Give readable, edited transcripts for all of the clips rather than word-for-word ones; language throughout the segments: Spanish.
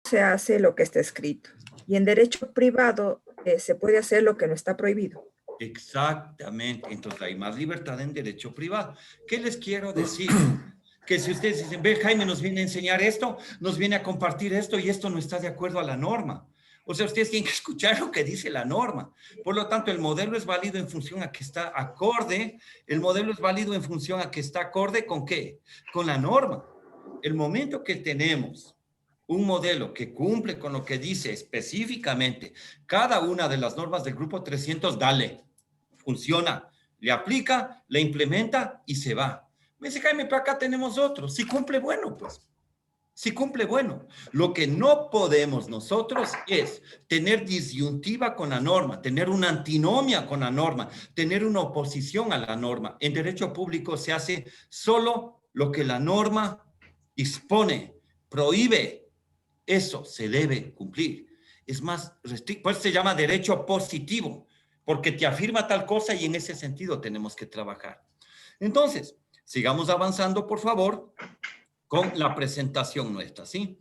se hace lo que está escrito. Y en derecho privado se puede hacer lo que no está prohibido. Exactamente. Entonces hay más libertad en derecho privado. ¿Qué les quiero decir? Que si ustedes dicen, ve, Jaime nos viene a enseñar esto, nos viene a compartir esto y esto no está de acuerdo a la norma. O sea, ustedes tienen que escuchar lo que dice la norma. Por lo tanto, el modelo es válido en función a que está acorde. El modelo es válido en función a que está acorde ¿con qué? Con la norma. El momento que tenemos un modelo que cumple con lo que dice específicamente cada una de las normas del grupo 300, dale, funciona, le aplica, le implementa y se va. Me dice, Jaime, pero acá tenemos otro. Si cumple, bueno, pues. Si cumple, bueno. Lo que no podemos nosotros es tener disyuntiva con la norma, tener una antinomia con la norma, tener una oposición a la norma. En derecho público se hace solo lo que la norma dispone, prohíbe. Eso se debe cumplir. Es más restricto, pues se llama derecho positivo, porque te afirma tal cosa y en ese sentido tenemos que trabajar. Entonces, sigamos avanzando, por favor, con la presentación nuestra, ¿sí?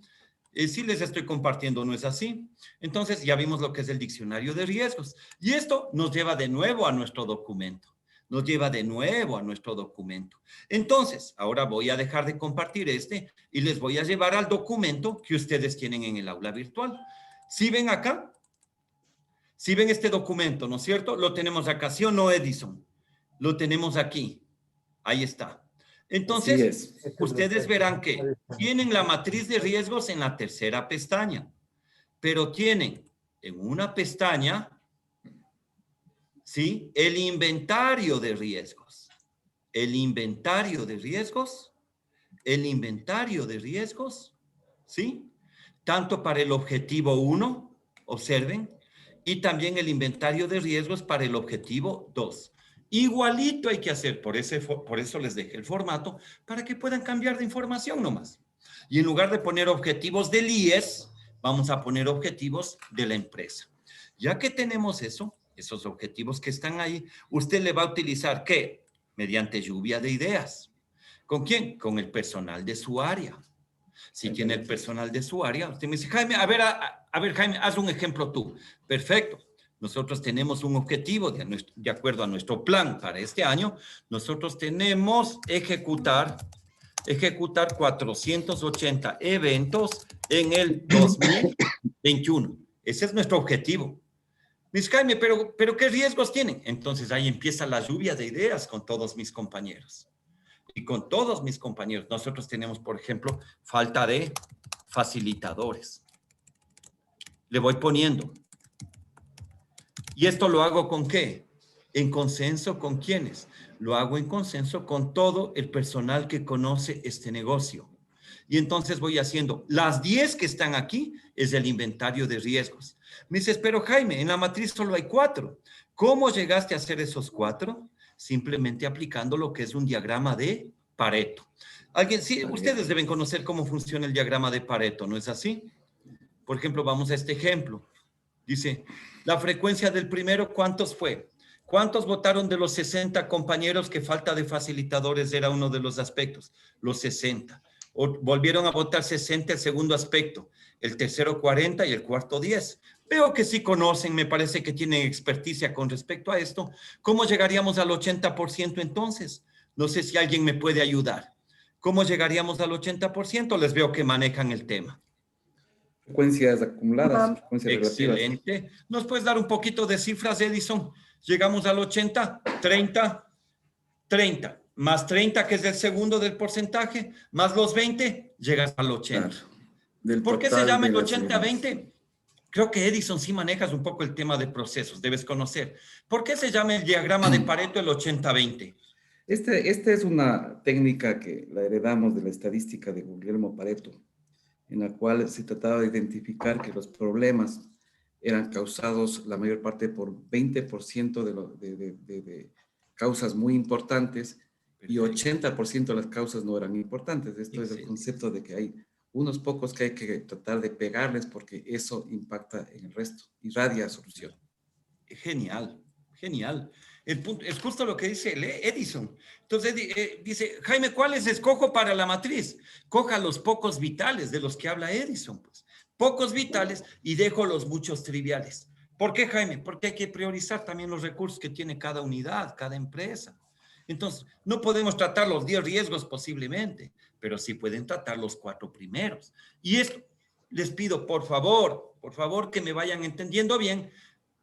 Sí les estoy compartiendo, ¿no es así? Entonces, ya vimos lo que es el diccionario de riesgos. Y esto nos lleva de nuevo a nuestro documento. Nos lleva de nuevo a nuestro documento. Entonces, ahora voy a dejar de compartir este y les voy a llevar al documento que ustedes tienen en el aula virtual. ¿Sí ven acá? ¿Sí ven este documento, no es cierto? Lo tenemos acá, ¿sí o no, Edison? Lo tenemos aquí. Ahí está. Entonces, ustedes verán que tienen la matriz de riesgos en la tercera pestaña, pero tienen en una pestaña, ¿sí? El inventario de riesgos. El inventario de riesgos. El inventario de riesgos, ¿sí? Tanto para el objetivo 1, observen, y también el inventario de riesgos para el objetivo 2. Igualito hay que hacer, por eso les dejé el formato, para que puedan cambiar de información nomás. Y en lugar de poner objetivos del IES, vamos a poner objetivos de la empresa. Ya que tenemos eso, esos objetivos que están ahí, usted le va a utilizar, ¿qué? Mediante lluvia de ideas. ¿Con quién? Con el personal de su área. Si tiene el personal de su área, usted me dice, Jaime, a ver, Jaime, haz un ejemplo tú. Perfecto. Nosotros tenemos un objetivo de acuerdo a nuestro plan para este año. Nosotros tenemos ejecutar 480 eventos en el 2021. Ese es nuestro objetivo. Me dice, Jaime, pero ¿qué riesgos tienen? Entonces ahí empieza la lluvia de ideas con todos mis compañeros. Y con todos mis compañeros, nosotros tenemos, por ejemplo, falta de facilitadores. Le voy poniendo. ¿Y esto lo hago con qué? ¿En consenso con quiénes? Lo hago en consenso con todo el personal que conoce este negocio. Y entonces voy haciendo, las 10 que están aquí es el inventario de riesgos. Me dices, pero Jaime, en la matriz solo hay 4. ¿Cómo llegaste a hacer esos 4? Simplemente aplicando lo que es un diagrama de Pareto. Sí, ustedes deben conocer cómo funciona el diagrama de Pareto, ¿no es así? Por ejemplo, vamos a este ejemplo. Dice, la frecuencia del primero, ¿cuántos fue? ¿Cuántos votaron de los 60 compañeros que falta de facilitadores era uno de los aspectos? Los 60. Volvieron a votar 60 el segundo aspecto, el tercero 40 y el cuarto 10. Veo que sí conocen, me parece que tienen experticia con respecto a esto. ¿Cómo llegaríamos al 80% entonces? No sé si alguien me puede ayudar. ¿Cómo llegaríamos al 80%? Les veo que manejan el tema. Frecuencias acumuladas, frecuencias excelente. relativas. ¿Nos puedes dar un poquito de cifras, Edison? Llegamos al 80, 30, 30, más 30, que es el segundo del porcentaje, más los 20, llegas al 80. Claro. ¿Por qué se llama el 80-20? Creo que Edison sí manejas un poco el tema de procesos, debes conocer. ¿Por qué se llama el diagrama de Pareto el 80-20? Esta es una técnica que la heredamos de la estadística de Guglielmo Pareto, en la cual se trataba de identificar que los problemas eran causados la mayor parte por 20% de causas muy importantes. Perfecto. Y 80% de las causas no eran importantes. Esto Excelente. Es el concepto de que hay unos pocos que hay que tratar de pegarles porque eso impacta en el resto, irradia solución. Genial, genial. El punto, es justo lo que dice Edison. Entonces dice, Jaime, ¿cuáles escojo para la matriz? Coja los pocos vitales de los que habla Edison. Pues. pocos vitales y dejo los muchos triviales. ¿Por qué, Jaime? Porque hay que priorizar también los recursos que tiene cada unidad, cada empresa. Entonces, no podemos tratar los 10 riesgos posiblemente, pero sí pueden tratar los 4 primeros. Y esto, les pido, por favor, que me vayan entendiendo bien,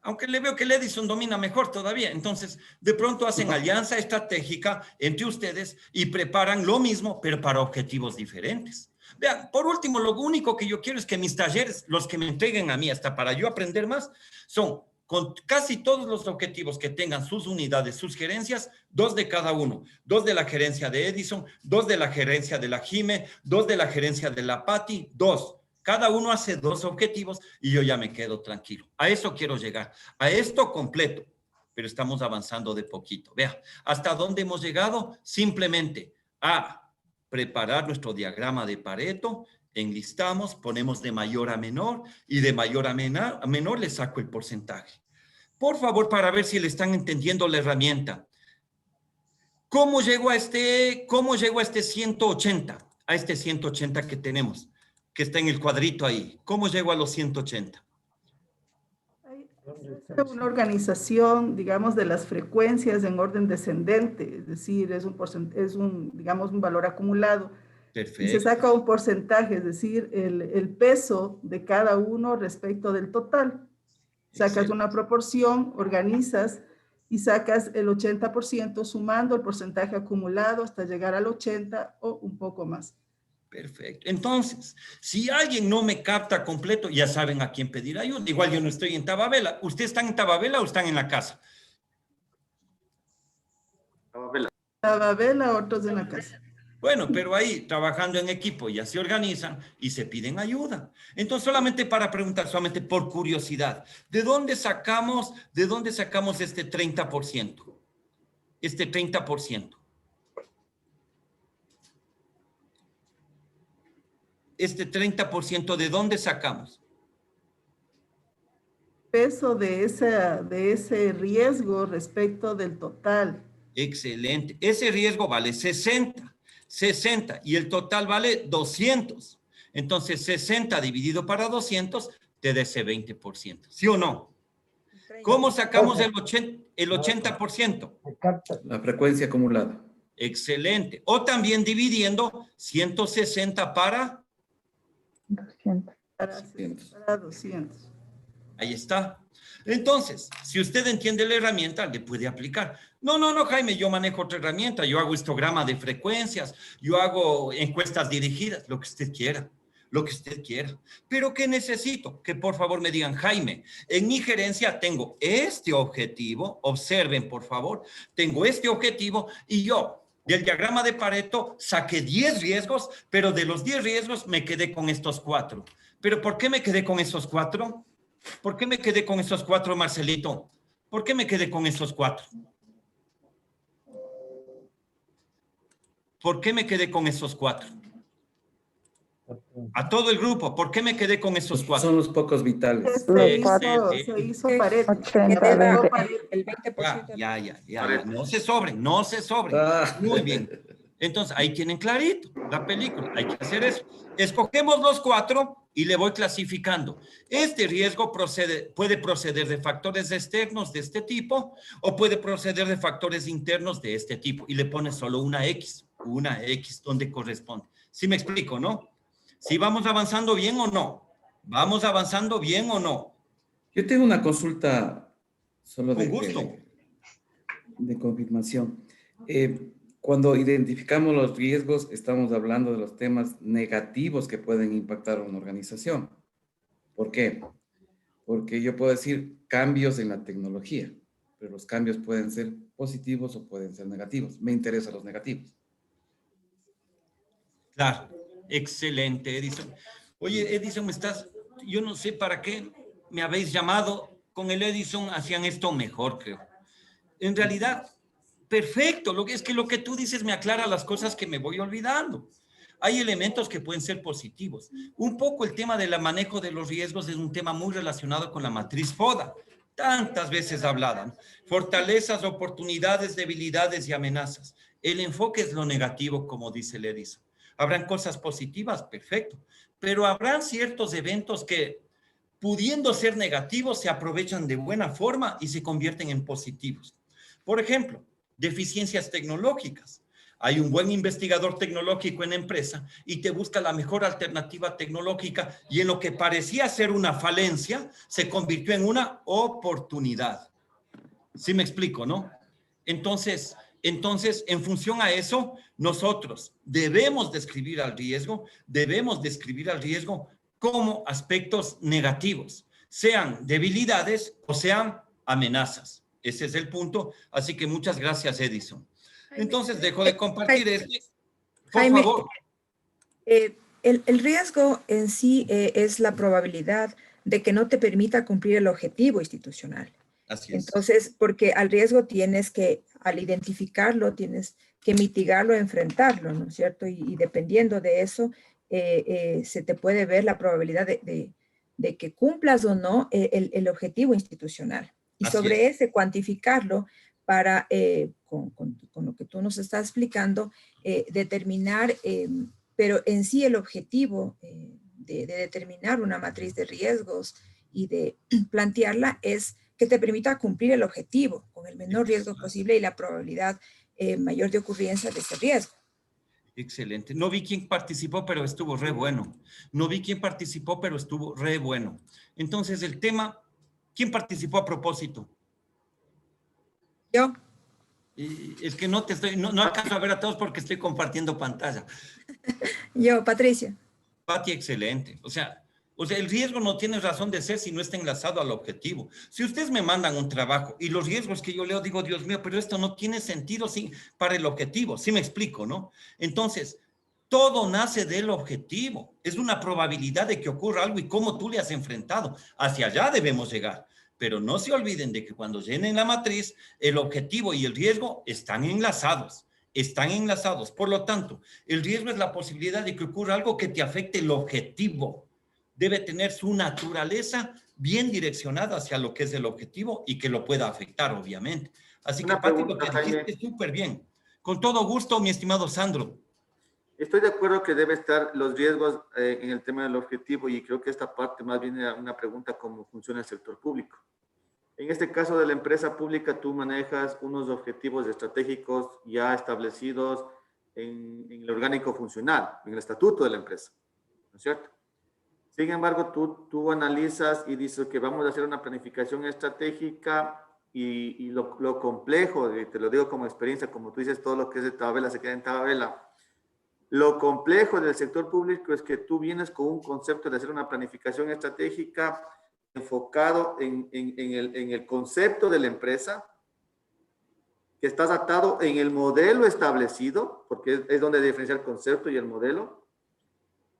aunque le veo que el Edison domina mejor todavía. Entonces, de pronto hacen alianza estratégica entre ustedes y preparan lo mismo, pero para objetivos diferentes. Vean, por último, lo único que yo quiero es que mis talleres, los que me entreguen a mí, hasta para yo aprender más, son con casi todos los objetivos que tengan sus unidades, sus gerencias, 2 de cada uno. 2 de la gerencia de Edison, 2 de la gerencia de la Jime, 2 de la gerencia de la Pati, 2. Cada uno hace 2 objetivos y yo ya me quedo tranquilo. A eso quiero llegar, a esto completo, pero estamos avanzando de poquito. Vea, ¿hasta dónde hemos llegado? Simplemente a preparar nuestro diagrama de Pareto, enlistamos, ponemos de mayor a menor y de mayor a menor le saco el porcentaje. Por favor, para ver si le están entendiendo la herramienta. ¿Cómo llego a este 180? A este 180 que tenemos, que está en el cuadrito ahí. ¿Cómo llego a los 180? Una organización, digamos, de las frecuencias en orden descendente, es decir, es un valor acumulado. Perfecto. Y se saca un porcentaje, es decir, el peso de cada uno respecto del total. Sacas Excelente. una proporción, organizas y sacas el 80% sumando el porcentaje acumulado hasta llegar al 80 o un poco más. Perfecto. Entonces, si alguien no me capta completo, ya saben a quién pedir ayuda. Igual yo no estoy en Tababela. ¿Ustedes están en Tababela o están en la casa? Tababela, otros en la casa. Bueno, pero ahí trabajando en equipo ya se organizan y se piden ayuda. Entonces, solamente para preguntar, solamente por curiosidad, ¿de dónde sacamos este 30%? Este 30%. Este 30%, ¿de dónde sacamos? Peso de ese riesgo respecto del total. Excelente. Ese riesgo vale 60 y el total vale 200. Entonces, 60 dividido para 200 te da ese 20%. ¿Sí o no? ¿Cómo sacamos el 80%? La frecuencia acumulada. Excelente. O también dividiendo 160 para... 200. Para 200. Ahí está. Entonces, si usted entiende la herramienta, le puede aplicar. No, Jaime, yo manejo otra herramienta. Yo hago histograma de frecuencias. Yo hago encuestas dirigidas, lo que usted quiera. Lo que usted quiera. Pero ¿qué necesito? Que por favor me digan, Jaime, en mi gerencia tengo este objetivo. Observen, por favor. Tengo este objetivo y yo, del diagrama de Pareto, saqué 10 riesgos, pero de los 10 riesgos me quedé con estos 4. ¿Pero por qué me quedé con esos 4? ¿Por qué me quedé con esos 4, Marcelito? ¿Por qué me quedé con esos 4? ¿Por qué me quedé con esos 4? A todo el grupo, ¿por qué me quedé con esos 4? Son los pocos vitales. Se hizo Pareto. 80, El 20%. Ya. No se sobren. Muy bien. Entonces, ahí tienen clarito la película. Hay que hacer eso. Escogemos los 4 y le voy clasificando. Este riesgo puede proceder de factores externos de este tipo o puede proceder de factores internos de este tipo. Y le pones solo una X donde corresponde. ¿Sí me explico, no? ¿Sí vamos avanzando bien o no? ¿Vamos avanzando bien o no? Yo tengo una consulta solo Con gusto. de confirmación. Cuando identificamos los riesgos, estamos hablando de los temas negativos que pueden impactar a una organización. ¿Por qué? Porque yo puedo decir cambios en la tecnología, pero los cambios pueden ser positivos o pueden ser negativos. Me interesan los negativos. Claro, excelente, Edison. Oye, Edison, yo no sé para qué me habéis llamado. Con el Edison hacían esto mejor, creo. En realidad, perfecto. Lo que tú dices me aclara las cosas que me voy olvidando. Hay elementos que pueden ser positivos. Un poco el tema del manejo de los riesgos es un tema muy relacionado con la matriz FODA. Tantas veces hablada. Fortalezas, oportunidades, debilidades y amenazas. El enfoque es lo negativo, como dice el Edison. Habrán cosas positivas, perfecto, pero habrán ciertos eventos que, pudiendo ser negativos, se aprovechan de buena forma y se convierten en positivos. Por ejemplo, deficiencias tecnológicas. Hay un buen investigador tecnológico en la empresa y te busca la mejor alternativa tecnológica y en lo que parecía ser una falencia, se convirtió en una oportunidad. ¿Sí me explico, no? Entonces, en función a eso, nosotros debemos describir al riesgo como aspectos negativos, sean debilidades o sean amenazas. Ese es el punto. Así que muchas gracias, Edison. Entonces, dejo de compartir este. Por Jaime, favor. El riesgo en sí es la probabilidad de que no te permita cumplir el objetivo institucional. Así es. Entonces, porque al riesgo tienes que, al identificarlo, tienes que mitigarlo, enfrentarlo, ¿no es cierto? Y dependiendo de eso, se te puede ver la probabilidad de que cumplas o no el objetivo institucional. Y Así sobre es. ese cuantificarlo para, con lo que tú nos estás explicando, determinar, pero en sí el objetivo de determinar una matriz de riesgos y de plantearla es que te permita cumplir el objetivo con el menor riesgo posible y la probabilidad mayor de ocurrencia de ese riesgo. Excelente. No vi quién participó, pero estuvo re bueno. No vi quién participó, pero estuvo re bueno. Entonces, el tema, ¿quién participó a propósito? Yo. Es que no alcanzo a ver a todos porque estoy compartiendo pantalla. Yo, Patricia. Pati, excelente. O sea, el riesgo no tiene razón de ser si no está enlazado al objetivo. Si ustedes me mandan un trabajo y los riesgos que yo leo, digo, Dios mío, pero esto no tiene sentido para el objetivo. ¿Sí me explico, no? Entonces, todo nace del objetivo. Es una probabilidad de que ocurra algo y cómo tú le has enfrentado. Hacia allá debemos llegar. Pero no se olviden de que cuando llenen la matriz, el objetivo y el riesgo están enlazados. Están enlazados. Por lo tanto, el riesgo es la posibilidad de que ocurra algo que te afecte el objetivo. Debe tener su naturaleza bien direccionada hacia lo que es el objetivo y que lo pueda afectar, obviamente. Así que, Pati, lo que dijiste es súper bien. Con todo gusto, mi estimado Sandro. Estoy de acuerdo que debe estar los riesgos en el tema del objetivo y creo que esta parte más bien era una pregunta cómo funciona el sector público. En este caso de la empresa pública, tú manejas unos objetivos estratégicos ya establecidos en el orgánico funcional, en el estatuto de la empresa, ¿no es cierto? Sin embargo, tú analizas y dices que vamos a hacer una planificación estratégica y lo complejo, te lo digo como experiencia, como tú dices, todo lo que es de tabela se queda en tabela. Lo complejo del sector público es que tú vienes con un concepto de hacer una planificación estratégica enfocado en el concepto de la empresa, que estás atado en el modelo establecido, porque es donde diferencia el concepto y el modelo.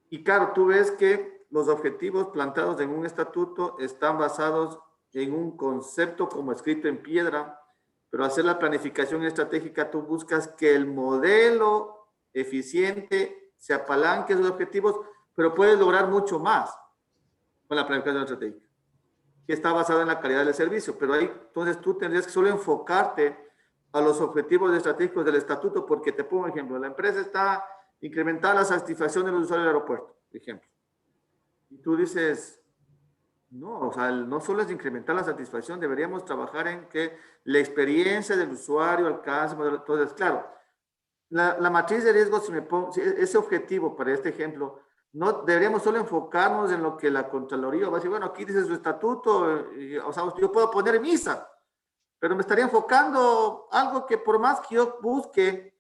Y claro, tú ves que los objetivos plantados en un estatuto están basados en un concepto como escrito en piedra, pero hacer la planificación estratégica tú buscas que el modelo eficiente se apalanque esos objetivos, pero puedes lograr mucho más con la planificación estratégica, que está basada en la calidad del servicio, pero ahí entonces tú tendrías que solo enfocarte a los objetivos estratégicos del estatuto, porque te pongo un ejemplo, la empresa está incrementar la satisfacción de los usuarios del aeropuerto, por ejemplo. Y tú dices, no, o sea, no solo es incrementar la satisfacción, deberíamos trabajar en que la experiencia del usuario alcance. Entonces, claro, la matriz de riesgo, si ese objetivo para este ejemplo, no deberíamos solo enfocarnos en lo que la Contraloría va a decir, bueno, aquí dice su estatuto, o sea, yo puedo poner misa, pero me estaría enfocando algo que por más que yo busque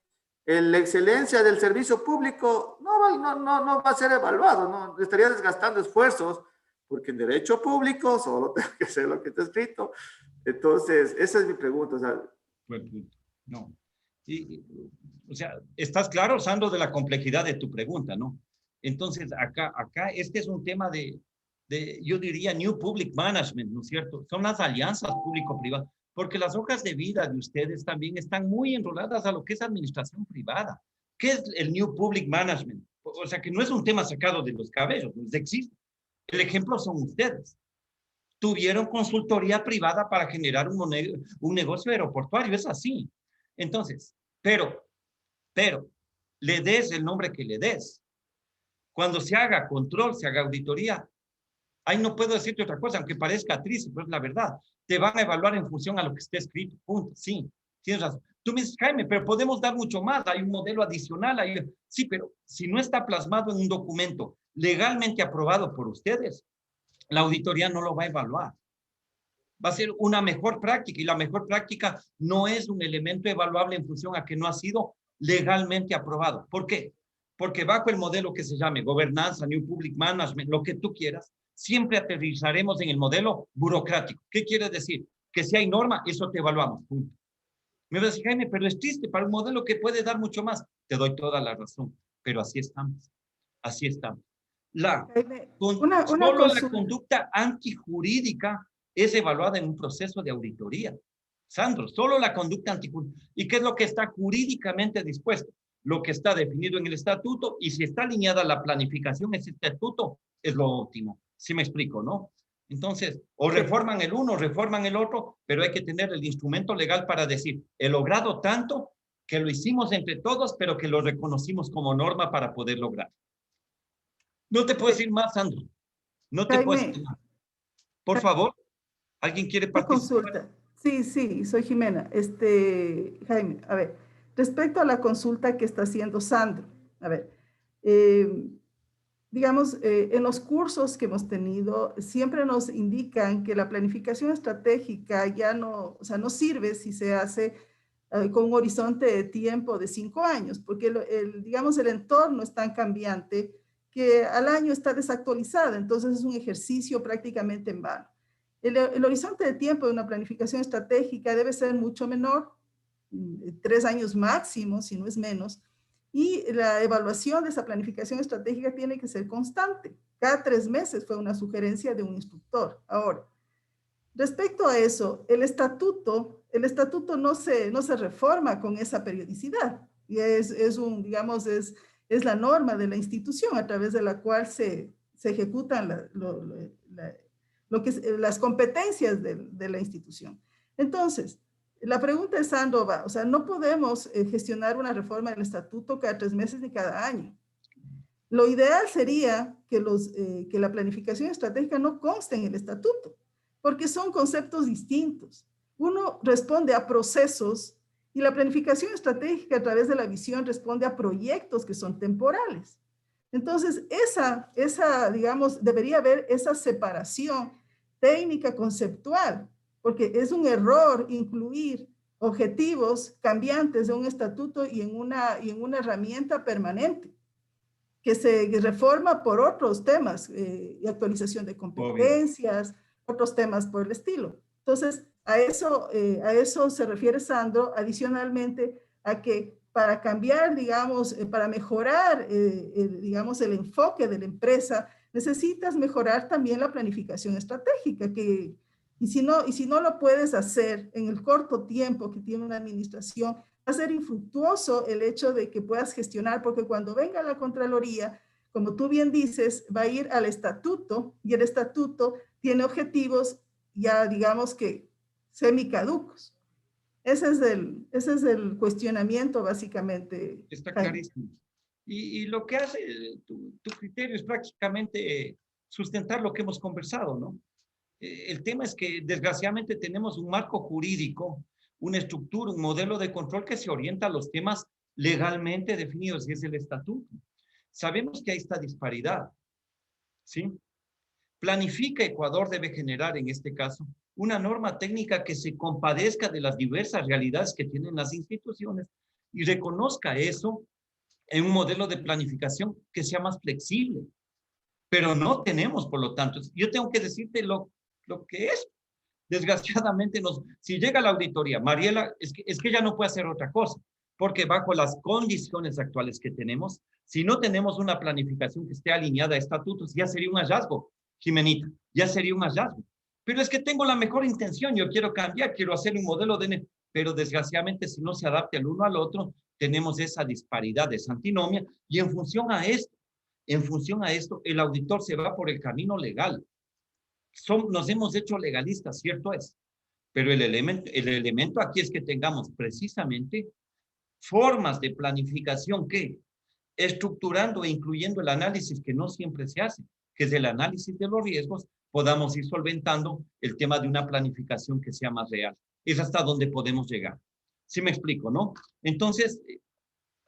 la excelencia del servicio público, no va a ser evaluado, no estaría desgastando esfuerzos, porque en derecho público solo tengo que hacer lo que está escrito. Entonces, esa es mi pregunta. O sea, no. O sea, estás claro, Sandro, de la complejidad de tu pregunta, ¿no? Entonces, acá este es un tema de, yo diría, New Public Management, ¿no es cierto? Son las alianzas público-privadas, porque las hojas de vida de ustedes también están muy enroladas a lo que es administración privada. ¿Qué es el New Public Management? O sea, que no es un tema sacado de los cabellos, no existe. El ejemplo son ustedes. Tuvieron consultoría privada para generar un negocio aeroportuario, es así. Entonces, pero, le des el nombre que le des. Cuando se haga control, se haga auditoría, ahí no puedo decirte otra cosa, aunque parezca triste, pero es la verdad. Te van a evaluar en función a lo que esté escrito, punto. Sí, tienes razón. Tú me dices, Jaime, pero podemos dar mucho más, hay un modelo adicional. Sí, pero si no está plasmado en un documento legalmente aprobado por ustedes, la auditoría no lo va a evaluar. Va a ser una mejor práctica, y la mejor práctica no es un elemento evaluable en función a que no ha sido legalmente aprobado. ¿Por qué? Porque bajo el modelo que se llame gobernanza, New Public Management, lo que tú quieras, siempre aterrizaremos en el modelo burocrático. ¿Qué quiere decir? Que si hay norma, eso te evaluamos. Punto. Me vas a decir, Jaime, pero es triste para un modelo que puede dar mucho más. Te doy toda la razón, pero así estamos. Así estamos. Solo la conducta antijurídica es evaluada en un proceso de auditoría. Sandro, solo la conducta antijurídica. ¿Y qué es lo que está jurídicamente dispuesto? Lo que está definido en el estatuto, y si está alineada la planificación, ese estatuto es lo óptimo. ¿Sí me explico, no? Entonces, o reforman el uno, o reforman el otro, pero hay que tener el instrumento legal para decir, he logrado tanto que lo hicimos entre todos, pero que lo reconocimos como norma para poder lograr. No te puedo decir más, Sandro. No te puedo decir más. Por favor, ¿alguien quiere participar? Consulta. Sí, soy Jimena. Jaime, a ver, respecto a la consulta que está haciendo Sandro, a ver, digamos, en los cursos que hemos tenido, siempre nos indican que la planificación estratégica ya no, o sea, no sirve si se hace con un horizonte de tiempo de 5 años, porque digamos, el entorno es tan cambiante que al año está desactualizado, entonces es un ejercicio prácticamente en vano. El horizonte de tiempo de una planificación estratégica debe ser mucho menor, 3 años máximo, si no es menos, y la evaluación de esa planificación estratégica tiene que ser constante. Cada 3 meses fue una sugerencia de un instructor. Ahora, respecto a eso, el estatuto no se reforma con esa periodicidad, y digamos, es la norma de la institución a través de la cual se ejecutan las competencias de la institución. Entonces, la pregunta es, Sandro, o sea, no podemos gestionar una reforma del estatuto cada 3 meses ni cada año. Lo ideal sería que la planificación estratégica no conste en el estatuto, porque son conceptos distintos. Uno responde a procesos y la planificación estratégica a través de la visión responde a proyectos que son temporales. Entonces, digamos, debería haber esa separación técnica conceptual, porque es un error incluir objetivos cambiantes de un estatuto y en una herramienta permanente que se reforma por otros temas, actualización de competencias, otros temas por el estilo. Entonces, a eso se refiere Sandro, adicionalmente a que para cambiar, digamos, para mejorar, digamos, el enfoque de la empresa, necesitas mejorar también la planificación estratégica, y si no lo puedes hacer en el corto tiempo que tiene una administración, va a ser infructuoso el hecho de que puedas gestionar, porque cuando venga la Contraloría, como tú bien dices, va a ir al estatuto, y el estatuto tiene objetivos ya, digamos que semicaducos. Ese es el cuestionamiento, básicamente. Está clarísimo. Y lo que hace tu criterio es prácticamente sustentar lo que hemos conversado, ¿no? El tema es que desgraciadamente tenemos un marco jurídico, una estructura, un modelo de control que se orienta a los temas legalmente definidos, y es el estatuto. Sabemos que hay esta disparidad, ¿sí? Planifica Ecuador debe generar, en este caso, una norma técnica que se compadezca de las diversas realidades que tienen las instituciones y reconozca eso en un modelo de planificación que sea más flexible. Pero no tenemos, por lo tanto, yo tengo que decirte lo que es. Desgraciadamente, si llega la auditoría, Mariela, es que ya no puede hacer otra cosa, porque bajo las condiciones actuales que tenemos, si no tenemos una planificación que esté alineada a estatutos, ya sería un hallazgo, Jimenita, ya sería un hallazgo. Pero es que tengo la mejor intención, yo quiero cambiar, quiero hacer un modelo pero desgraciadamente si no se adapta el uno al otro, tenemos esa disparidad, esa antinomia, y en función a esto, el auditor se va por el camino legal. Nos hemos hecho legalistas, cierto es, pero el elemento aquí es que tengamos precisamente formas de planificación que estructurando e incluyendo el análisis que no siempre se hace, que es el análisis de los riesgos, podamos ir solventando el tema de una planificación que sea más real. Es hasta donde podemos llegar. ¿Sí me explico, no? Entonces,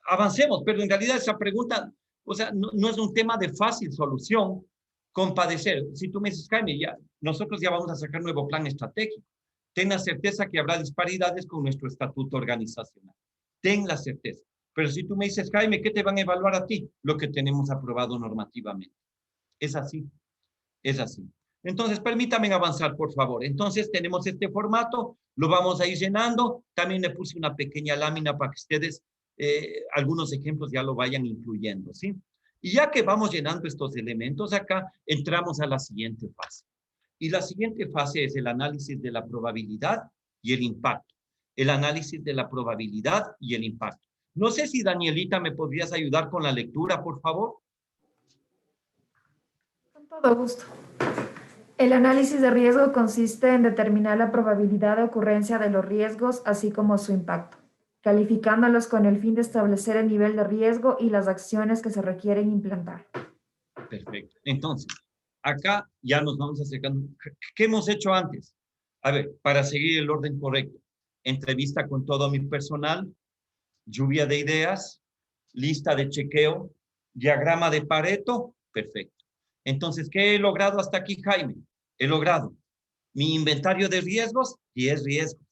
avancemos, pero en realidad esa pregunta, o sea, no es un tema de fácil solución, compadecer. Si tú me dices, Jaime, nosotros ya vamos a sacar nuevo plan estratégico. Ten la certeza que habrá disparidades con nuestro estatuto organizacional. Ten la certeza. Pero si tú me dices, Jaime, ¿qué te van a evaluar a ti? Lo que tenemos aprobado normativamente. Es así. Es así. Entonces, permítanme avanzar, por favor. Entonces, tenemos este formato, lo vamos a ir llenando. También le puse una pequeña lámina para que ustedes, algunos ejemplos ya lo vayan incluyendo, ¿sí? Y ya que vamos llenando estos elementos acá, entramos a la siguiente fase. Y la siguiente fase es el análisis de la probabilidad y el impacto. El análisis de la probabilidad y el impacto. No sé si, Danielita, ¿me podrías ayudar con la lectura, por favor? Con todo gusto. El análisis de riesgo consiste en determinar la probabilidad de ocurrencia de los riesgos, así como su impacto, calificándolos con el fin de establecer el nivel de riesgo y las acciones que se requieren implantar. Perfecto. Entonces, acá ya nos vamos acercando. ¿Qué hemos hecho antes? A ver, para seguir el orden correcto. Entrevista con todo mi personal, lluvia de ideas, lista de chequeo, diagrama de Pareto, perfecto. Entonces, ¿qué he logrado hasta aquí, Jaime? He logrado mi inventario de riesgos, 10 riesgos.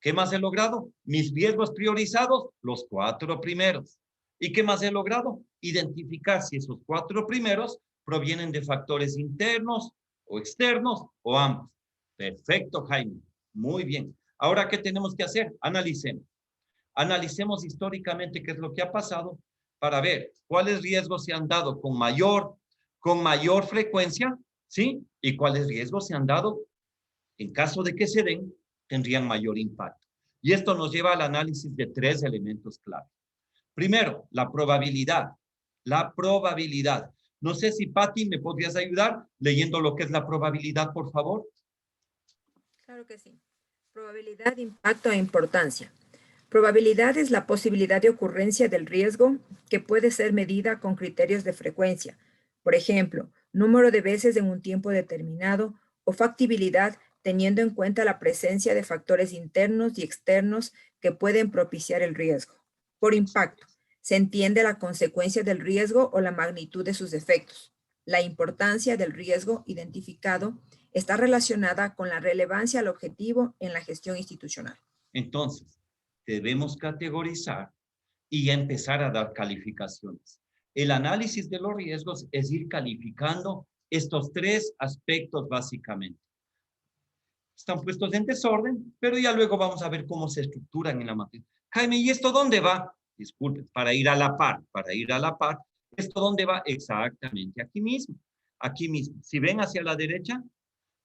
¿Qué más he logrado? Mis riesgos priorizados, los 4 primeros. ¿Y qué más he logrado? Identificar si esos 4 primeros provienen de factores internos o externos o ambos. Perfecto, Jaime. Muy bien. Ahora, ¿qué tenemos que hacer? Analicemos. Analicemos históricamente qué es lo que ha pasado para ver cuáles riesgos se han dado con mayor frecuencia, ¿sí? Y cuáles riesgos se han dado, en caso de que se den, tendrían mayor impacto. Y esto nos lleva al análisis de 3 elementos clave. Primero, la probabilidad. La probabilidad. No sé si, Patti, me podrías ayudar leyendo lo que es la probabilidad, por favor. Claro que sí. Probabilidad, impacto e importancia. Probabilidad es la posibilidad de ocurrencia del riesgo que puede ser medida con criterios de frecuencia. Por ejemplo, número de veces en un tiempo determinado o factibilidad teniendo en cuenta la presencia de factores internos y externos que pueden propiciar el riesgo. Por impacto, se entiende la consecuencia del riesgo o la magnitud de sus efectos. La importancia del riesgo identificado está relacionada con la relevancia al objetivo en la gestión institucional. Entonces, debemos categorizar y empezar a dar calificaciones. El análisis de los riesgos es ir calificando estos 3 aspectos básicamente. Están puestos en desorden, pero ya luego vamos a ver cómo se estructuran en la materia. Jaime, ¿y esto dónde va? Disculpen, para ir a la par. ¿Esto dónde va? Exactamente, aquí mismo. Aquí mismo. Si ven hacia la derecha,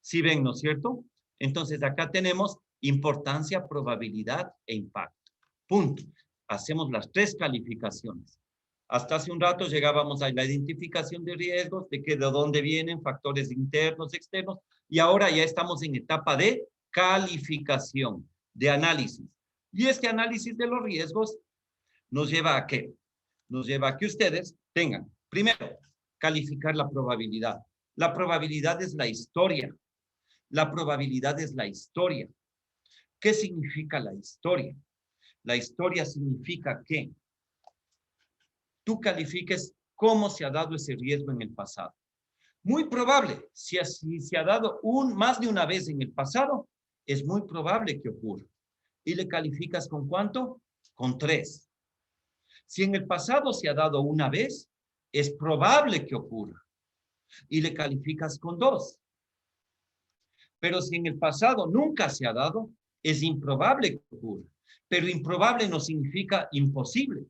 si ven, ¿no es cierto? Entonces acá tenemos importancia, probabilidad e impacto. Punto. Hacemos las 3 calificaciones. Hasta hace un rato llegábamos a la identificación de riesgos, de dónde vienen, factores internos, externos, y ahora ya estamos en etapa de calificación, de análisis. Y este análisis de los riesgos nos lleva a ¿qué? Nos lleva a que ustedes tengan, primero, calificar la probabilidad. La probabilidad es la historia. La probabilidad es la historia. ¿Qué significa la historia? La historia significa que tú califiques cómo se ha dado ese riesgo en el pasado. Muy probable, si así se ha dado más de una vez en el pasado, es muy probable que ocurra. ¿Y le calificas con cuánto? Con 3. Si en el pasado se ha dado una vez, es probable que ocurra. Y le calificas con 2. Pero si en el pasado nunca se ha dado, es improbable que ocurra. Pero improbable no significa imposible.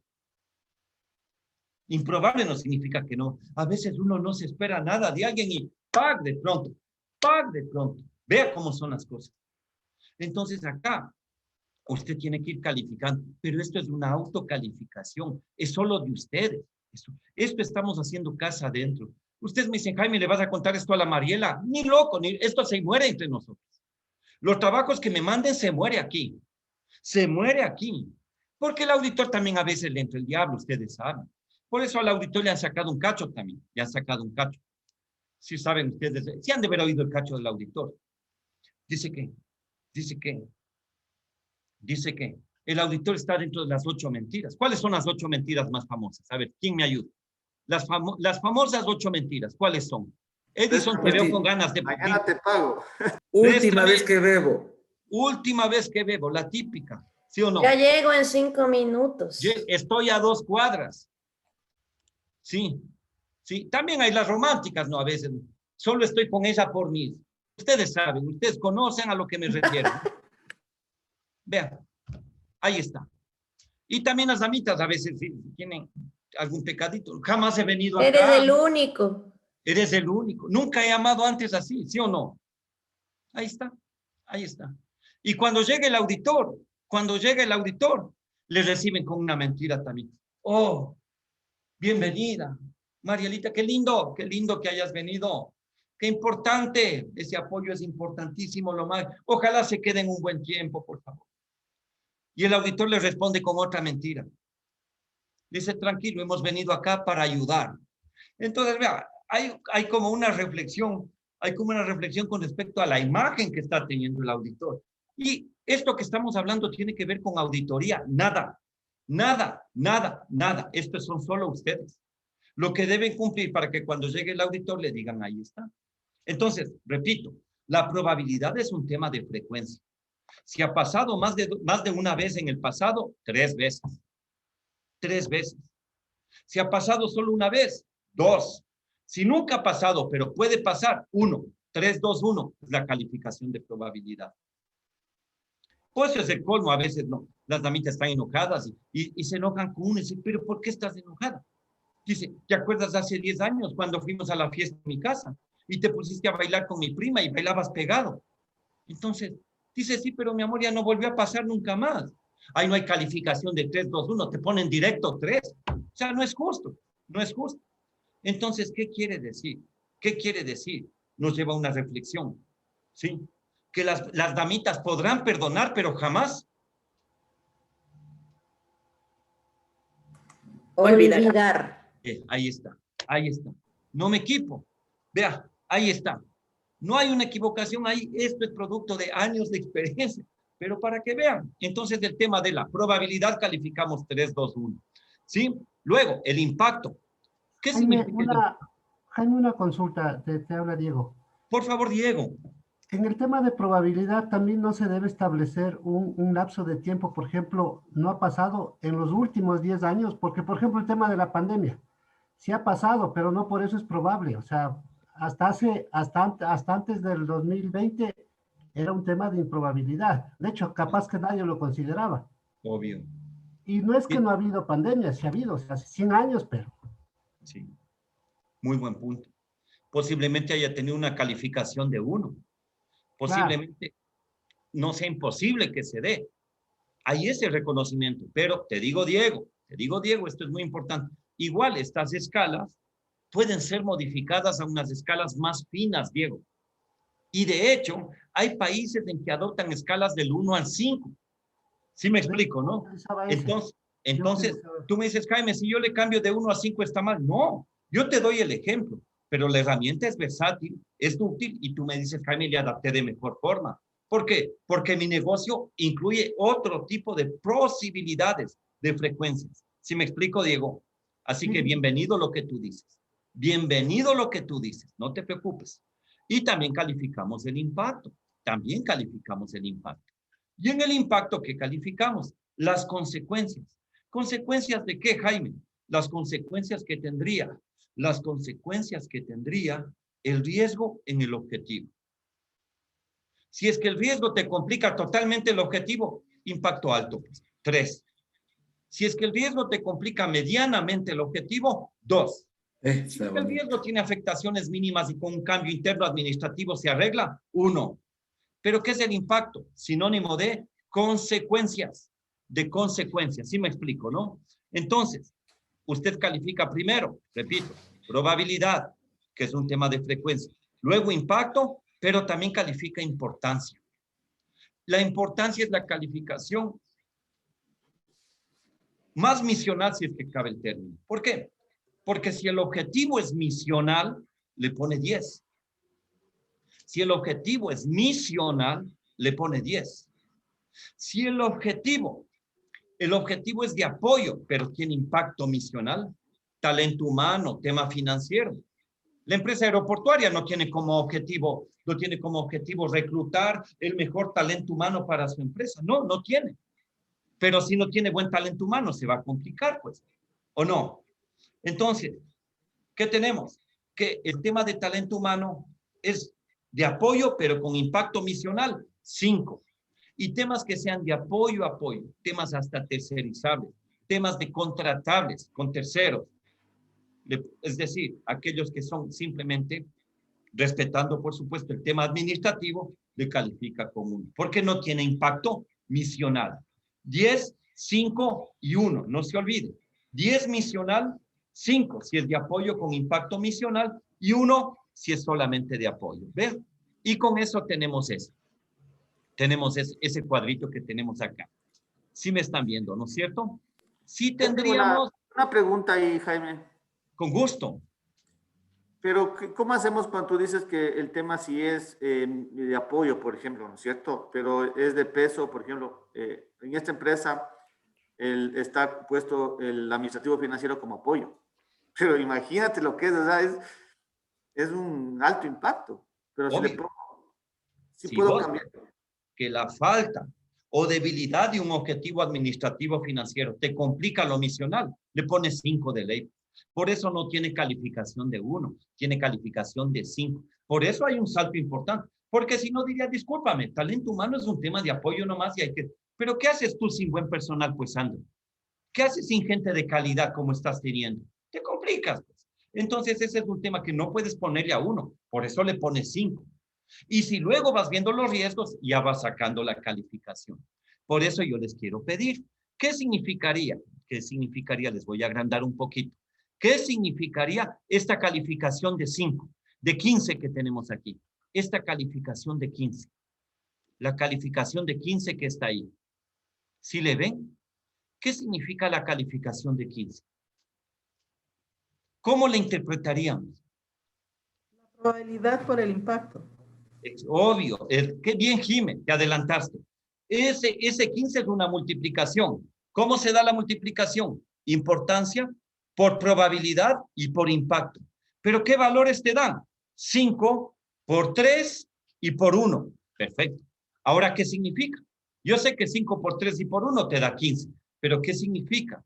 Improbable no significa que no. A veces uno no se espera nada de alguien y ¡pac! De pronto. Vea cómo son las cosas. Entonces acá, usted tiene que ir calificando, pero esto es una autocalificación, es solo de ustedes. Esto estamos haciendo casa adentro. Ustedes me dicen, Jaime, ¿le vas a contar esto a la Mariela? Ni loco, esto se muere entre nosotros. Los trabajos que me manden se muere aquí. Se muere aquí. Porque el auditor también a veces le entra el diablo, ustedes saben. Por eso al auditor le han sacado un cacho también, le han sacado un cacho. Si saben ustedes, si han de haber oído el cacho del auditor. Dice que el auditor está dentro de las 8 mentiras. ¿Cuáles son las 8 mentiras más famosas? A ver, ¿quién me ayuda? Las famosas 8 mentiras, ¿cuáles son? Edison, te veo con ganas de... Mañana te pago. Última vez que bebo. Última vez que bebo, la típica, ¿sí o no? Ya llego en 5 minutos. Estoy a 2 cuadras. Sí, sí. También hay las románticas, ¿no? A veces, solo estoy con ella por mí. Ustedes saben, ustedes conocen a lo que me refiero, ¿no? Vean, ahí está. Y también las damitas a veces tienen algún pecadito. Jamás he venido acá. Eres el único. Eres el único. Nunca he amado antes así, ¿sí o no? Ahí está, ahí está. Y cuando llega el auditor, le reciben con una mentira también. Oh, bienvenida, Marielita, qué lindo que hayas venido. Qué importante, ese apoyo es importantísimo, lo más. Ojalá se queden un buen tiempo, por favor. Y el auditor le responde con otra mentira. Dice, tranquilo, hemos venido acá para ayudar. Entonces, vea, hay como una reflexión con respecto a la imagen que está teniendo el auditor. Y esto que estamos hablando tiene que ver con auditoría. Nada. Estos son solo ustedes. Lo que deben cumplir para que cuando llegue el auditor le digan, ahí está. Entonces, repito, la probabilidad es un tema de frecuencia. Si ha pasado más de una vez en el pasado, 3 veces. 3 veces. Si ha pasado solo una vez, 2. Si nunca ha pasado, pero puede pasar, 1. 3, 2, 1 es la calificación de probabilidad. Pues es el colmo, a veces no. Las damitas están enojadas y se enojan con uno y dicen, pero ¿por qué estás enojada? Dice, ¿te acuerdas hace 10 años cuando fuimos a la fiesta en mi casa y te pusiste a bailar con mi prima y bailabas pegado? Entonces, dice, sí, pero mi amor ya no volvió a pasar nunca más. Ahí no hay calificación de 3, 2, 1, te ponen directo 3. O sea, no es justo, no es justo. Entonces, ¿qué quiere decir? ¿Qué quiere decir? Nos lleva a una reflexión, ¿sí? Que las damitas podrán perdonar, pero jamás Olvidar. ahí está. No me equivoco. Vea, ahí está. No hay una equivocación ahí. Esto es producto de años de experiencia. Pero para que vean, entonces el tema de la probabilidad calificamos 3, 2, 1. ¿Sí? Luego, el impacto. ¿Qué significa? Jaime, una consulta. Te habla Diego. Por favor, Diego. En el tema de probabilidad también no se debe establecer un lapso de tiempo, por ejemplo, no ha pasado en los últimos 10 años, porque por ejemplo el tema de la pandemia, sí ha pasado, pero no por eso es probable, o sea, hasta antes del 2020 era un tema de improbabilidad, de hecho capaz que nadie lo consideraba. Obvio. Y no es que no ha habido pandemia, sí ha habido, o sea, hace 100 años, pero... Sí, muy buen punto. Posiblemente haya tenido una calificación de 1. Posiblemente no sea imposible que se dé. Hay ese reconocimiento, pero te digo, Diego, esto es muy importante. Igual estas escalas pueden ser modificadas a unas escalas más finas, Diego. Y de hecho, hay países en que adoptan escalas del 1 al 5. ¿Sí me explico, no? Entonces, tú me dices, Jaime, si yo le cambio de 1 a 5 está mal. No, yo te doy el ejemplo. Pero la herramienta es versátil, es útil, y tú me dices, Jaime, le adapté de mejor forma. ¿Por qué? Porque mi negocio incluye otro tipo de posibilidades de frecuencias. ¿Sí me explico, Diego? Así que bienvenido lo que tú dices. Bienvenido lo que tú dices, no te preocupes. Y también calificamos el impacto. Y en el impacto, ¿qué calificamos? Las consecuencias. ¿Consecuencias de qué, Jaime? Las consecuencias que tendría el riesgo en el objetivo. Si es que el riesgo te complica totalmente el objetivo, impacto alto, 3. Si es que el riesgo te complica medianamente el objetivo, 2. Si es que el riesgo tiene afectaciones mínimas y con un cambio interno administrativo se arregla, 1. ¿Pero qué es el impacto? Sinónimo de consecuencias. ¿Sí me explico, no? Entonces, usted califica primero, repito, probabilidad, que es un tema de frecuencia. Luego impacto, pero también califica importancia. La importancia es la calificación más misional, si es que cabe el término. ¿Por qué? Porque si el objetivo es misional, le pone 10. Si el objetivo es misional, le pone 10. Si el objetivo es de apoyo, pero tiene impacto misional, talento humano, tema financiero. La empresa aeroportuaria no tiene como objetivo reclutar el mejor talento humano para su empresa. No, no tiene. Pero si no tiene buen talento humano, se va a complicar, pues. ¿O no? Entonces, ¿qué tenemos? Que el tema de talento humano es de apoyo, pero con impacto misional, 5. Y temas que sean de apoyo, temas hasta tercerizables, temas de contratables con terceros, es decir, aquellos que son simplemente respetando, por supuesto, el tema administrativo, le califica como 1, porque no tiene impacto misional. 10, 5 y 1, no se olvide. 10 misional, 5 si es de apoyo con impacto misional y 1 si es solamente de apoyo. ¿Ven? Y con eso tenemos eso. Tenemos ese cuadrito que tenemos acá. Sí me están viendo, ¿no es cierto? Sí tendríamos... Una pregunta ahí, Jaime. Con gusto. Pero, ¿cómo hacemos cuando tú dices que el tema sí es de apoyo, por ejemplo, ¿no es cierto? Pero es de peso, por ejemplo, en esta empresa está puesto el administrativo financiero como apoyo. Pero imagínate lo que es, o sea, es un alto impacto. Pero si le pongo, sí puedo cambiar. Que la falta o debilidad de un objetivo administrativo financiero te complica lo misional, le pones 5 de ley. Por eso no tiene calificación de 1, tiene calificación de 5. Por eso hay un salto importante, porque si no diría, discúlpame, talento humano es un tema de apoyo nomás y hay que... Pero ¿qué haces tú sin buen personal, pues, Sandro? ¿Qué haces sin gente de calidad como estás teniendo? Te complicas, pues. Entonces ese es un tema que no puedes ponerle a 1, por eso le pones 5. Y si luego vas viendo los riesgos, ya vas sacando la calificación. Por eso yo les quiero pedir, ¿qué significaría? ¿Qué significaría? Les voy a agrandar un poquito. ¿Qué significaría esta calificación de 5, de 15 que tenemos aquí? Esta calificación de 15. La calificación de 15 que está ahí. ¿Sí le ven? ¿Qué significa la calificación de 15? ¿Cómo la interpretaríamos? La probabilidad por el impacto. Es obvio. Qué bien, Jimé, te adelantaste. Ese 15 es una multiplicación. ¿Cómo se da la multiplicación? Importancia por probabilidad y por impacto. ¿Pero qué valores te dan? 5 por 3 y por 1. Perfecto. Ahora, ¿qué significa? Yo sé que 5 por 3 y por 1 te da 15, pero ¿qué significa?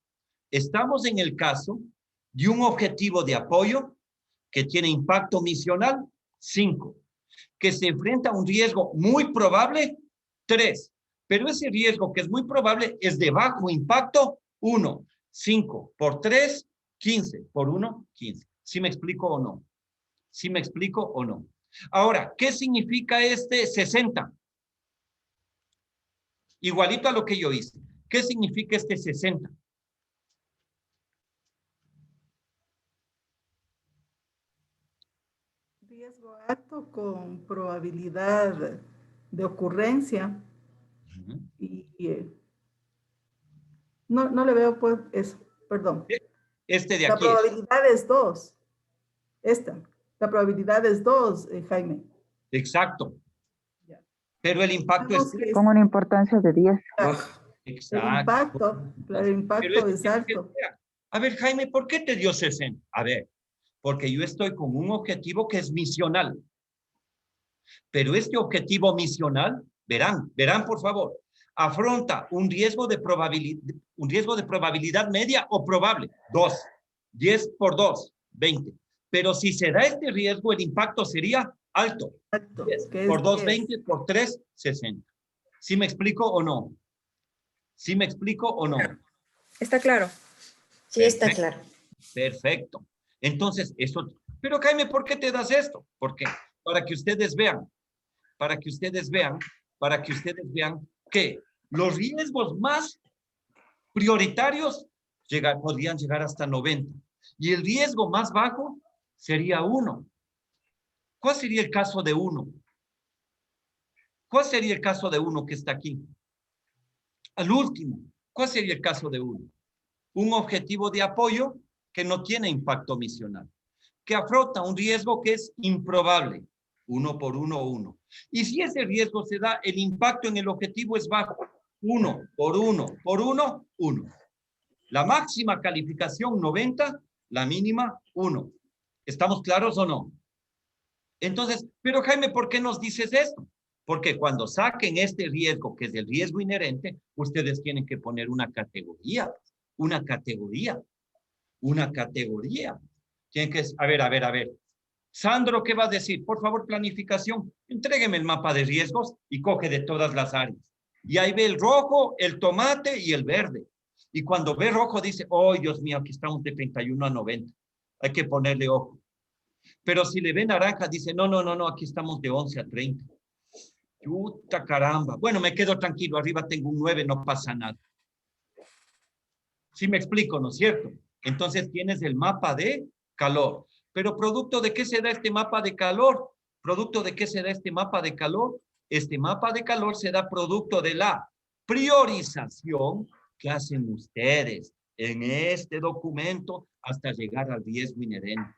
Estamos en el caso de un objetivo de apoyo que tiene impacto misional, 5, que se enfrenta a un riesgo muy probable, 3, pero ese riesgo que es muy probable es de bajo impacto, 1, 5 por 3, 15, por 1, 15. ¿Sí me explico o no? ¿Sí me explico o no? Ahora, ¿qué significa este 60? Igualito a lo que yo hice. ¿Qué significa este 60? Riesgo alto con probabilidad de ocurrencia. Y no le veo pues eso, perdón. Este de la aquí. La probabilidad es 2. La probabilidad es 2, Jaime. Exacto. Ya. Pero el impacto es... Con una importancia de 10. Exacto. El impacto es alto. A ver, Jaime, ¿por qué te dio 60? A ver, porque yo estoy con un objetivo que es misional. Pero este objetivo misional, verán por favor, afronta un riesgo de probabilidad media o probable, 2. 10 por 2, 20. Pero si se da este riesgo, el impacto sería alto. 10 por 2, 20, por 3, 60. ¿Sí me explico o no? ¿Sí me explico o no? ¿Está claro? Sí, está claro. Perfecto. Entonces, eso... Pero Jaime, ¿por qué te das esto? Porque para que ustedes vean que los riesgos más prioritarios podrían llegar hasta 90. Y el riesgo más bajo sería 1. ¿Cuál sería el caso de 1? ¿Cuál sería el caso de 1 que está aquí? Al último, ¿cuál sería el caso de 1? Un objetivo de apoyo que no tiene impacto misional, que afronta un riesgo que es improbable, 1 por 1, 1. Y si ese riesgo se da, el impacto en el objetivo es bajo, 1 por 1 por 1, 1. La máxima calificación 90, la mínima 1. ¿Estamos claros o no? Entonces, pero Jaime, ¿por qué nos dices esto? Porque cuando saquen este riesgo, que es el riesgo inherente, ustedes tienen que poner una categoría. Tienen que, a ver. Sandro, ¿qué va a decir? Por favor, planificación. Entrégueme el mapa de riesgos y coge de todas las áreas. Y ahí ve el rojo, el tomate y el verde. Y cuando ve rojo dice, oh, Dios mío, aquí estamos de 31 a 90. Hay que ponerle ojo. Pero si le ve naranja, dice, no, aquí estamos de 11 a 30. Chuta caramba. Bueno, me quedo tranquilo, arriba tengo un 9, no pasa nada. Sí me explico, ¿no es cierto? Entonces tienes el mapa de calor. Pero ¿producto de qué se da este mapa de calor? Este mapa de calor se da producto de la priorización que hacen ustedes en este documento hasta llegar al riesgo inherente.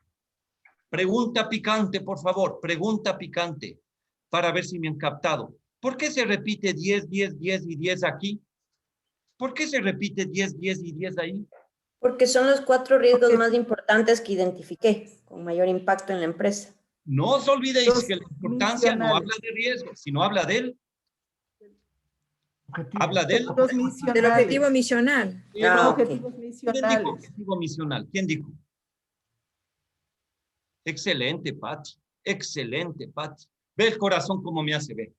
Pregunta picante, por favor, para ver si me han captado. ¿Por qué se repite 10, 10, 10 y 10 aquí? ¿Por qué se repite 10, 10 y 10 ahí? Porque son los 4 riesgos más importantes que identifiqué, con mayor impacto en la empresa. No os olvidéis que la importancia no habla de riesgo, sino habla del objetivo misional. Objetivos misionales. Objetivo misional. ¿Quién dijo? Excelente, Pati. Ve el corazón como me hace, ve.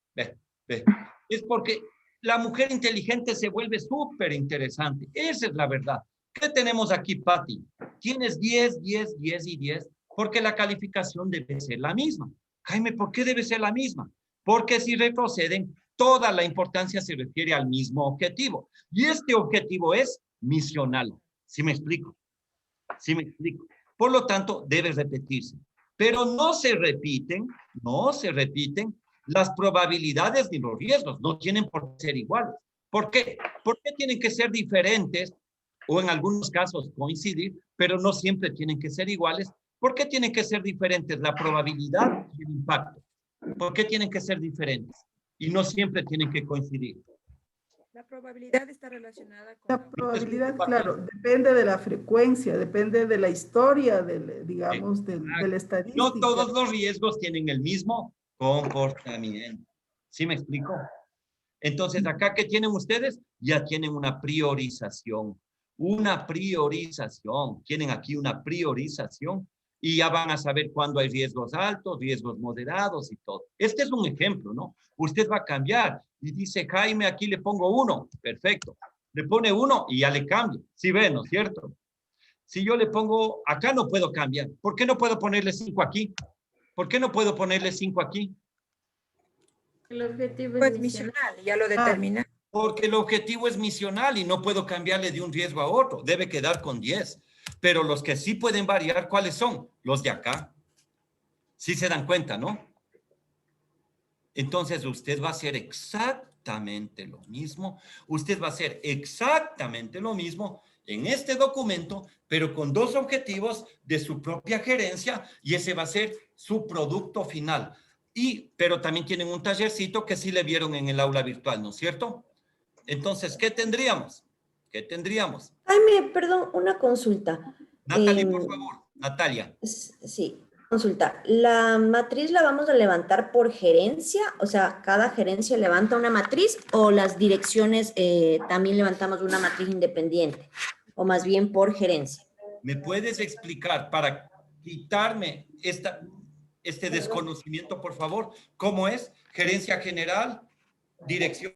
Es porque la mujer inteligente se vuelve súper interesante. Esa es la verdad. ¿Qué tenemos aquí, Pati? Tienes 10, 10, 10 y 10, porque la calificación debe ser la misma. Jaime, ¿por qué debe ser la misma? Porque si retroceden, toda la importancia se refiere al mismo objetivo. Y este objetivo es misional. ¿Sí me explico? Por lo tanto, debe repetirse. Pero no se repiten las probabilidades ni los riesgos. No tienen por qué ser iguales. ¿Por qué? ¿Por qué tienen que ser diferentes? O en algunos casos coincidir, pero no siempre tienen que ser iguales. ¿Por qué tienen que ser diferentes la probabilidad y el impacto? ¿Por qué tienen que ser diferentes? Y no siempre tienen que coincidir. La probabilidad está relacionada con... La probabilidad, claro, depende de la frecuencia, depende de la historia, digamos, de la estadística. No todos los riesgos tienen el mismo comportamiento. ¿Sí me explico? Entonces, acá, ¿qué tienen ustedes? Ya tienen una priorización. Tienen aquí una priorización y ya van a saber cuándo hay riesgos altos, riesgos moderados y todo. Este es un ejemplo, ¿no? Usted va a cambiar y dice, Jaime, aquí le pongo 1. Perfecto. Le pone 1 y ya le cambio. ¿Sí ven, no es cierto? Si yo le pongo, acá no puedo cambiar. ¿Por qué no puedo ponerle 5 aquí? El objetivo es misional, ya lo determina. Porque el objetivo es misional y no puedo cambiarle de un riesgo a otro. Debe quedar con 10. Pero los que sí pueden variar, ¿cuáles son? Los de acá. Sí se dan cuenta, ¿no? Entonces usted va a hacer exactamente lo mismo. En este documento, pero con 2 objetivos de su propia gerencia y ese va a ser su producto final. Pero también tienen un tallercito que sí le vieron en el aula virtual, ¿no es cierto? Entonces, ¿qué tendríamos? Jaime, perdón, una consulta. Natalia, por favor. Natalia. Sí, consulta. ¿La matriz la vamos a levantar por gerencia? O sea, ¿cada gerencia levanta una matriz o las direcciones también levantamos una matriz independiente? O más bien por gerencia. ¿Me puedes explicar para quitarme este desconocimiento, por favor? ¿Cómo es? Gerencia general, dirección